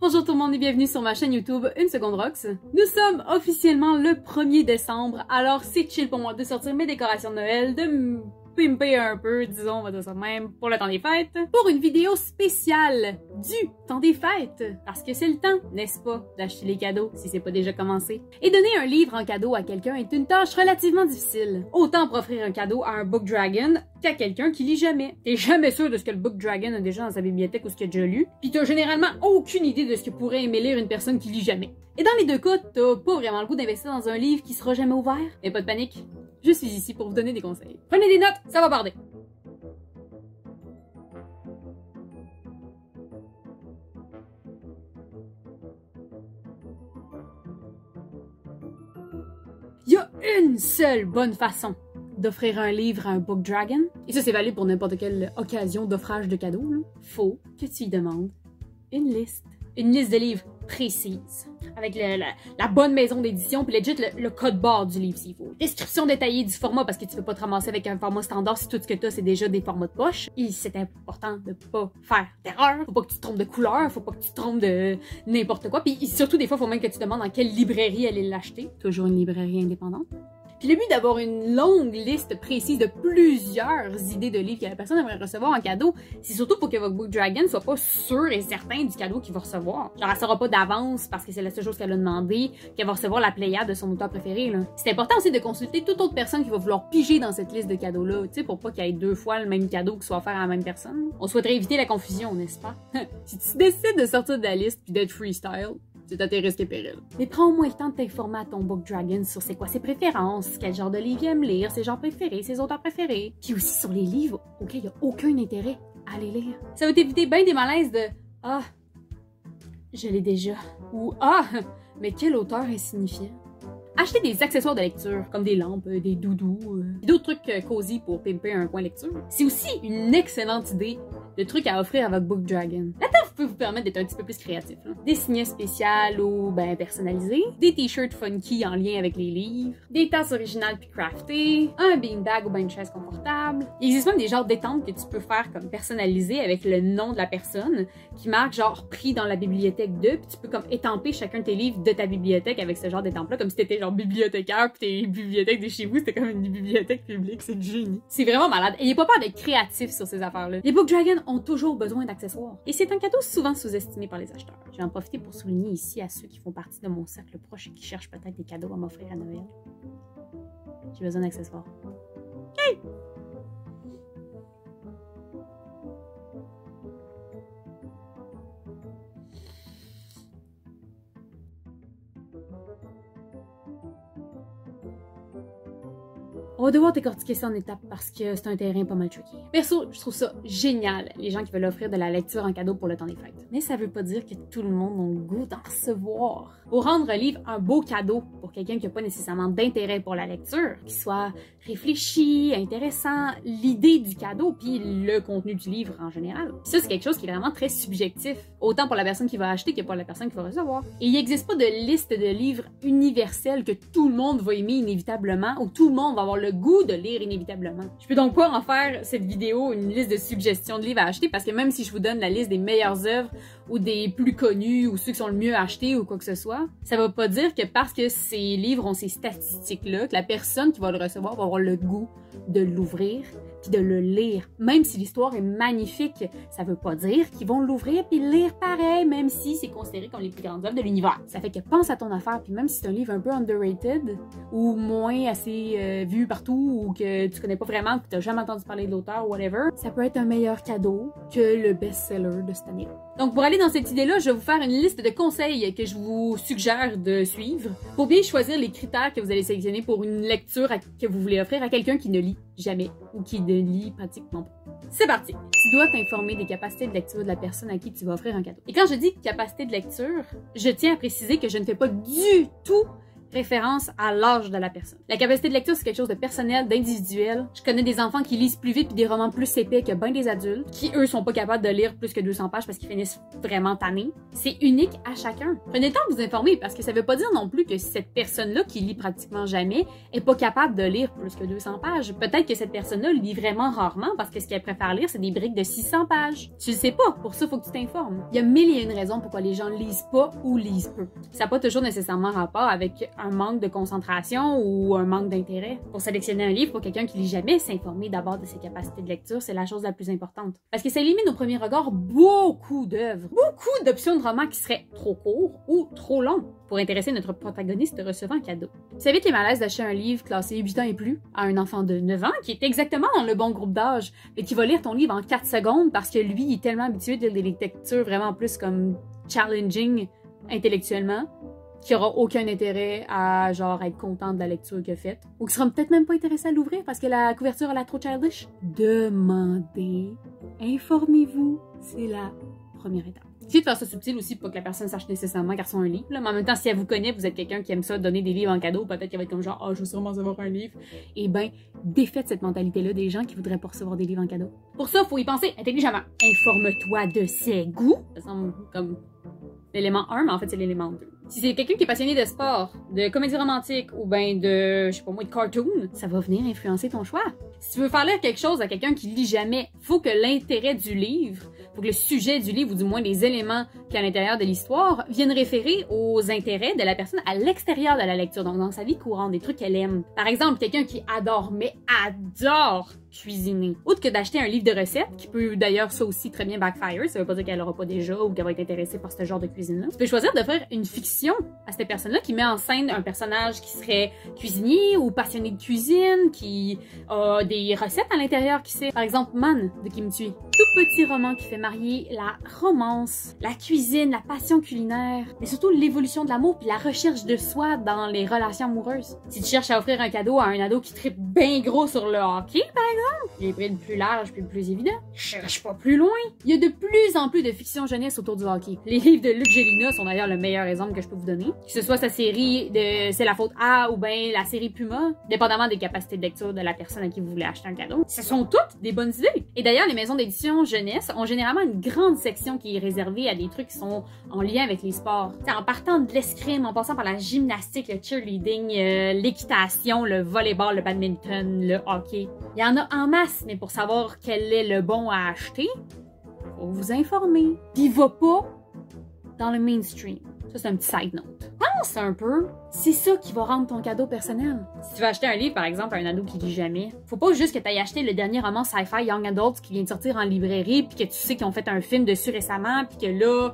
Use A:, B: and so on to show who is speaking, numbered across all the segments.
A: Bonjour tout le monde et bienvenue sur ma chaîne YouTube Une Seconde Rocks. Nous sommes officiellement le 1er décembre, alors c'est chill pour moi de sortir mes décorations de Noël, de me pimper un peu, disons, on va dire ça de même, pour le temps des fêtes, pour une vidéo spéciale du temps des fêtes, parce que c'est le temps, n'est-ce pas, d'acheter les cadeaux si c'est pas déjà commencé. Et donner un livre en cadeau à quelqu'un est une tâche relativement difficile. Autant pour offrir un cadeau à un Book Dragon qu'à quelqu'un qui lit jamais. T'es jamais sûr de ce que le Book Dragon a déjà dans sa bibliothèque ou ce qu'il a déjà lu, pis t'as généralement aucune idée de ce que pourrait aimer lire une personne qui lit jamais. Et dans les deux cas, t'as pas vraiment le goût d'investir dans un livre qui sera jamais ouvert. Mais pas de panique, je suis ici pour vous donner des conseils. Prenez des notes, ça va barder. Il y a une seule bonne façon d'offrir un livre à un Book Dragon, et ça c'est valide pour n'importe quelle occasion d'offrage de cadeaux, là. Faut que tu lui demandes une liste de livres précise, avec la bonne maison d'édition, puis legit le code barre du livre s'il faut. Description détaillée du format, parce que tu peux pas te ramasser avec un format standard si tout ce que t'as c'est déjà des formats de poche. Et c'est important de pas faire d'erreur, faut pas que tu te trompes de couleur, faut pas que tu te trompes de n'importe quoi, puis surtout des fois faut même que tu demandes dans quelle librairie aller l'acheter, toujours une librairie indépendante. Puis le but d'avoir une longue liste précise de plusieurs idées de livres que la personne aimerait recevoir en cadeau, c'est surtout pour que votre Book Dragon soit pas sûr et certain du cadeau qu'il va recevoir. Genre, elle saura pas d'avance parce que c'est la seule chose qu'elle a demandé qu'elle va recevoir la pléiade de son auteur préféré, là. C'est important aussi de consulter toute autre personne qui va vouloir piger dans cette liste de cadeaux-là, tu sais, pour pas qu'il y ait deux fois le même cadeau qui soit offert à la même personne. On souhaiterait éviter la confusion, n'est-ce pas? Si tu décides de sortir de la liste puis d'être freestyle, c'est à tes risques et périls. Mais prends au moins le temps de t'informer à ton Book Dragon sur c'est quoi ses préférences, quel genre de livre il aime lire, ses genres préférés, ses auteurs préférés. Puis aussi sur les livres auxquels il n'y a aucun intérêt à les lire. Ça va t'éviter bien des malaises de « Ah, je l'ai déjà » ou « Ah, mais quel auteur insignifiant ». Acheter des accessoires de lecture, comme des lampes, des doudous, d'autres trucs cosy pour pimper un coin lecture. C'est aussi une excellente idée de trucs à offrir à votre Book Dragon. La table peut vous permettre d'être un petit peu plus créatif. Hein. Des signets spéciales ou personnalisés, des t-shirts funky en lien avec les livres, des tasses originales puis craftées, un beanbag ou une chaise confortable. Il existe même des genres d'étampes que tu peux faire comme personnalisées avec le nom de la personne qui marque genre pris dans la bibliothèque de, puis tu peux comme étamper chacun de tes livres de ta bibliothèque avec ce genre d'étampe-là, comme si t'étais genre bibliothécaire pis tes bibliothèques de chez vous c'était comme une bibliothèque publique, c'est du génie. C'est vraiment malade. Ayez pas peur d'être créatif sur ces affaires-là. Les Book Dragons ont toujours besoin d'accessoires. Et c'est un cadeau souvent sous-estimé par les acheteurs. Je vais en profiter pour souligner ici à ceux qui font partie de mon cercle proche et qui cherchent peut-être des cadeaux à m'offrir à Noël. J'ai besoin d'accessoires. Hey! On va devoir décortiquer ça en étapes parce que c'est un terrain pas mal tricky. Perso, je trouve ça génial, les gens qui veulent offrir de la lecture en cadeau pour le temps des fêtes. Mais ça veut pas dire que tout le monde a le goût d'en recevoir. Pour rendre un livre un beau cadeau pour quelqu'un qui n'a pas nécessairement d'intérêt pour la lecture, qui soit réfléchi, intéressant, l'idée du cadeau puis le contenu du livre en général. Puis ça, c'est quelque chose qui est vraiment très subjectif, autant pour la personne qui va acheter que pour la personne qui va recevoir. Et il n'existe pas de liste de livres universels que tout le monde va aimer inévitablement ou tout le monde va avoir le goût de lire inévitablement. Je peux donc pas en faire cette vidéo une liste de suggestions de livres à acheter parce que même si je vous donne la liste des meilleures œuvres ou des plus connus ou ceux qui sont le mieux achetés ou quoi que ce soit, ça va pas dire que parce que ces livres ont ces statistiques-là, que la personne qui va le recevoir va avoir le goût de l'ouvrir puis de le lire. Même si l'histoire est magnifique, ça veut pas dire qu'ils vont l'ouvrir puis le lire pareil, même si c'est considéré comme les plus grandes œuvres de l'univers. Ça fait que pense à ton affaire, puis même si c'est un livre un peu underrated ou moins assez vu partout ou que tu connais pas vraiment, que tu n'as jamais entendu parler de l'auteur ou whatever, ça peut être un meilleur cadeau que le best-seller de cette année-là. Donc pour aller dans cette idée-là, je vais vous faire une liste de conseils que je vous suggère de suivre pour bien choisir les critères que vous allez sélectionner pour une lecture que vous voulez offrir à quelqu'un qui ne lit jamais ou qui ne lit pratiquement pas. C'est parti! Tu dois t'informer des capacités de lecture de la personne à qui tu vas offrir un cadeau. Et quand je dis capacité de lecture, je tiens à préciser que je ne fais pas du tout référence à l'âge de la personne. La capacité de lecture, c'est quelque chose de personnel, d'individuel. Je connais des enfants qui lisent plus vite puis des romans plus épais que bien des adultes, qui eux sont pas capables de lire plus que 200 pages parce qu'ils finissent vraiment tannés. C'est unique à chacun. Prenez le temps de vous informer parce que ça veut pas dire non plus que cette personne-là qui lit pratiquement jamais est pas capable de lire plus que 200 pages. Peut-être que cette personne-là lit vraiment rarement parce que ce qu'elle préfère lire, c'est des briques de 600 pages. Tu le sais pas, pour ça, faut que tu t'informes. Il y a mille et une raisons pourquoi les gens lisent pas ou lisent peu. Ça n'a pas toujours nécessairement rapport avec un manque de concentration ou un manque d'intérêt. Pour sélectionner un livre pour quelqu'un qui lit jamais, s'informer d'abord de ses capacités de lecture, c'est la chose la plus importante. Parce que ça élimine au premier regard beaucoup d'œuvres, beaucoup d'options de romans qui seraient trop courts ou trop longs pour intéresser notre protagoniste recevant un cadeau. Ça évite les malaises d'acheter un livre classé 8 ans et plus à un enfant de 9 ans qui est exactement dans le bon groupe d'âge et qui va lire ton livre en 4 secondes parce que lui, il est tellement habitué de lire des lectures vraiment plus comme challenging intellectuellement qui aura aucun intérêt à genre être content de la lecture qu'il a faite ou qui sera peut-être même pas intéressé à l'ouvrir parce que la couverture a l'air trop childish. Demandez, informez-vous, c'est la première étape. Essayez de faire ça subtil aussi pour que la personne sache nécessairement qu'elle reçoit un livre. Là. Mais en même temps, si elle vous connaît, vous êtes quelqu'un qui aime ça, donner des livres en cadeau, peut-être qu'elle va être comme genre « Ah, je veux sûrement recevoir un livre. » Eh bien, défaites cette mentalité-là des gens qui voudraient pas recevoir des livres en cadeau. Pour ça, il faut y penser intelligemment. Informe-toi de ses goûts. Ça semble comme l'élément 1, mais en fait, c'est l'élément 2. Si c'est quelqu'un qui est passionné de sport, de comédie romantique ou ben de, je sais pas moi, de cartoon, ça va venir influencer ton choix. Si tu veux faire lire quelque chose à quelqu'un qui lit jamais, faut que l'intérêt du livre, faut que le sujet du livre ou du moins les éléments qu'il y a à l'intérieur de l'histoire viennent référer aux intérêts de la personne à l'extérieur de la lecture, donc dans sa vie courante, des trucs qu'elle aime. Par exemple, quelqu'un qui adore, mais adore cuisiner. Outre que d'acheter un livre de recettes, qui peut d'ailleurs ça aussi très bien backfire, ça veut pas dire qu'elle aura pas déjà ou qu'elle va être intéressée par ce genre de cuisine-là. Tu peux choisir de faire une fiction à cette personne-là qui met en scène un personnage qui serait cuisinier ou passionné de cuisine, qui a des recettes à l'intérieur, qui sait. Par exemple, Man de Kim Thuy. Tout petit roman qui fait marier la romance, la cuisine, la passion culinaire, mais surtout l'évolution de l'amour puis la recherche de soi dans les relations amoureuses. Si tu cherches à offrir un cadeau à un ado qui tripe bien gros sur le hockey, par exemple, les prix le plus large puis le plus évident, cherche pas plus loin. Il y a de plus en plus de fiction jeunesse autour du hockey. Les livres de Luc Gélina sont d'ailleurs le meilleur exemple que je peux vous donner. Que ce soit sa série de C'est la faute à ou bien la série Puma, dépendamment des capacités de lecture de la personne à qui vous voulez acheter un cadeau. Ce sont toutes des bonnes idées. Et d'ailleurs, les maisons d'édition jeunesse ont généralement une grande section qui est réservée à des trucs qui sont en lien avec les sports. T'sais, en partant de l'escrime, en passant par la gymnastique, le cheerleading, l'équitation, le volleyball, le badminton, le hockey. Il y en a en masse, mais pour savoir quel est le bon à acheter, faut vous informer. Puis va pas dans le mainstream. Ça, c'est un petit side note. Pense un peu, c'est ça qui va rendre ton cadeau personnel. Si tu veux acheter un livre, par exemple, à un ado qui lit jamais, faut pas juste que tu ailles acheter le dernier roman sci-fi Young Adult qui vient de sortir en librairie, puis que tu sais qu'ils ont fait un film dessus récemment, puis que là,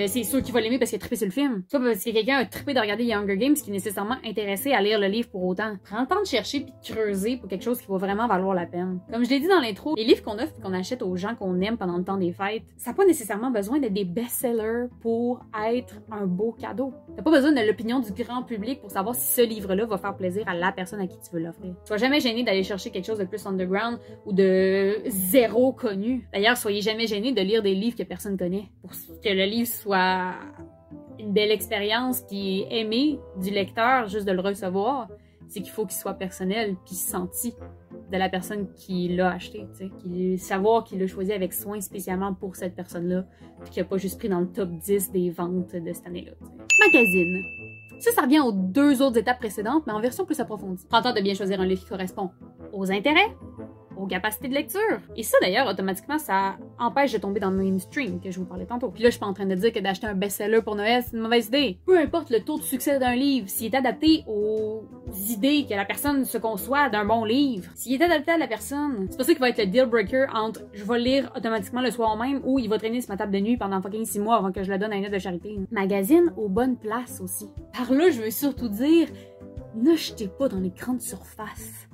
A: c'est sûr qu'il va l'aimer parce qu'il a trippé sur le film. Soit parce que quelqu'un a trippé de regarder Hunger Games qui est nécessairement intéressé à lire le livre pour autant. Prends le temps de chercher puis de creuser pour quelque chose qui va vraiment valoir la peine. Comme je l'ai dit dans l'intro, les livres qu'on offre et qu'on achète aux gens qu'on aime pendant le temps des fêtes, ça n'a pas nécessairement besoin d'être des best-sellers pour être un beau cadeau. T'as pas besoin de l'opinion du grand public pour savoir si ce livre-là va faire plaisir à la personne à qui tu veux l'offrir. Sois jamais gêné d'aller chercher quelque chose de plus underground ou de zéro connu. D'ailleurs, soyez jamais gêné de lire des livres que personne connaît. Pour que le livre soit une belle expérience puis aimé du lecteur, juste de le recevoir, c'est qu'il faut qu'il soit personnel puis senti de la personne qui l'a acheté, tu sais. Savoir qu'il l'a choisi avec soin spécialement pour cette personne-là, puis qu'il n'a pas juste pris dans le top 10 des ventes de cette année-là. Magazine. Ça revient aux deux autres étapes précédentes, mais en version plus approfondie. Prends le temps de bien choisir un livre qui correspond aux intérêts, aux capacités de lecture. Et ça, d'ailleurs, automatiquement, ça empêche de tomber dans le mainstream que je vous parlais tantôt. Puis là, je suis pas en train de dire que d'acheter un best-seller pour Noël, c'est une mauvaise idée. Peu importe le taux de succès d'un livre, s'il est adapté aux idées que la personne se conçoit d'un bon livre, s'il est adapté à la personne, c'est pas ça qui va être le deal breaker entre je vais le lire automatiquement le soir même ou il va traîner sur ma table de nuit pendant fucking 6 mois avant que je le donne à une œuvre de charité. Magazine aux bonnes places aussi. Par là, je veux surtout dire, n'achetez pas dans les grandes surfaces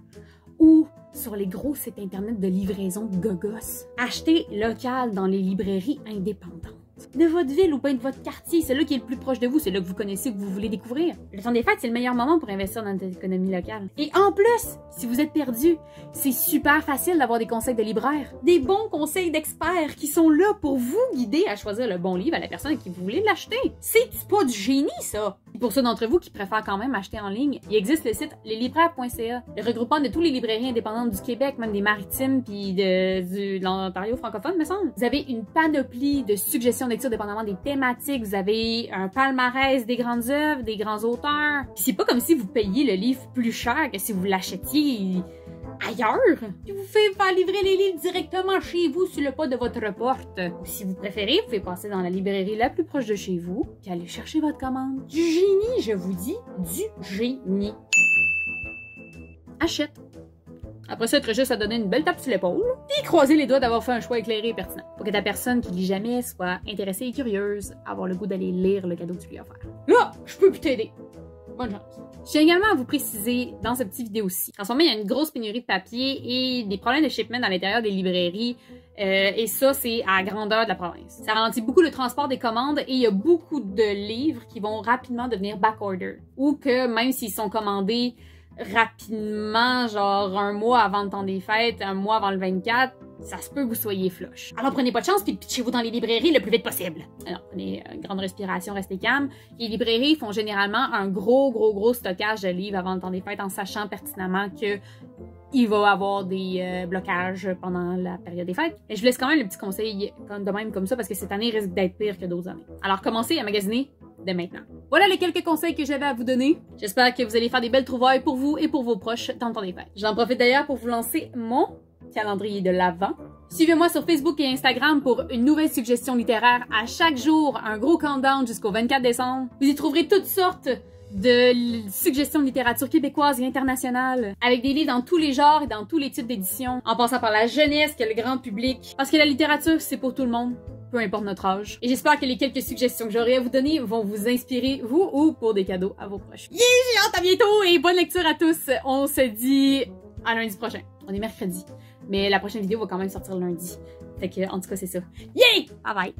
A: ou sur les gros sites internet de livraison de gogos. Achetez local dans les librairies indépendantes. De votre ville ou pas de votre quartier, c'est là qui est le plus proche de vous, c'est là que vous connaissez, que vous voulez découvrir. Le temps des fêtes, c'est le meilleur moment pour investir dans notre économie locale. Et en plus, si vous êtes perdu, c'est super facile d'avoir des conseils de libraires. Des bons conseils d'experts qui sont là pour vous guider à choisir le bon livre à la personne à qui vous voulez l'acheter. C'est pas du génie, ça! pour ceux d'entre vous qui préfèrent quand même acheter en ligne, il existe le site leslibraires.ca, le regroupement de tous les librairies indépendantes du Québec, même des Maritimes puis de l'Ontario francophone, me semble. Vous avez une panoplie de suggestions de lecture dépendamment des thématiques. Vous avez un palmarès des grandes œuvres, des grands auteurs. Puis c'est pas comme si vous payiez le livre plus cher que si vous l'achetiez ailleurs. Puis vous pouvez faire livrer les livres directement chez vous sur le pas de votre porte. Ou si vous préférez, vous pouvez passer dans la librairie la plus proche de chez vous puis aller chercher votre commande. Du génie, je vous dis, du génie. Achète. Après ça, être juste à donner une belle tape sur l'épaule, puis croiser les doigts d'avoir fait un choix éclairé et pertinent. Pour que ta personne qui lit jamais soit intéressée et curieuse, avoir le goût d'aller lire le cadeau que tu lui as offert. Là, je peux plus t'aider. Bonne chance. Je tiens également à vous préciser dans cette petite vidéo-ci. En ce moment, il y a une grosse pénurie de papier et des problèmes de shipment à l'intérieur des librairies. Et ça, c'est à la grandeur de la province. Ça ralentit beaucoup le transport des commandes et il y a beaucoup de livres qui vont rapidement devenir backorder. Ou que même s'ils sont commandés rapidement, genre un mois avant le temps des fêtes, un mois avant le 24, ça se peut que vous soyez flush. Alors prenez pas de chance puis pitchez-vous dans les librairies le plus vite possible. Alors prenez une grande respiration, restez calme. Les librairies font généralement un gros stockage de livres avant le temps des fêtes en sachant pertinemment que il va y avoir des blocages pendant la période des fêtes. Et je vous laisse quand même le petit conseil de même comme ça parce que cette année risque d'être pire que d'autres années. Alors commencez à magasiner dès maintenant. Voilà les quelques conseils que j'avais à vous donner. J'espère que vous allez faire des belles trouvailles pour vous et pour vos proches dans le temps des fêtes. J'en profite d'ailleurs pour vous lancer mon calendrier de l'Avent. Suivez-moi sur Facebook et Instagram pour une nouvelle suggestion littéraire à chaque jour, un gros countdown jusqu'au 24 décembre. Vous y trouverez toutes sortes de suggestions de littérature québécoise et internationale, avec des livres dans tous les genres et dans tous les types d'éditions, en passant par la jeunesse que le grand public, parce que la littérature, c'est pour tout le monde, peu importe notre âge. Et j'espère que les quelques suggestions que j'aurai à vous donner vont vous inspirer, vous ou pour des cadeaux à vos proches. Yeah, j'ai hâte, à bientôt et bonne lecture à tous. On se dit à lundi prochain. On est mercredi, mais la prochaine vidéo va quand même sortir lundi. Fait que, en tout cas, c'est ça. Yeah! Bye bye!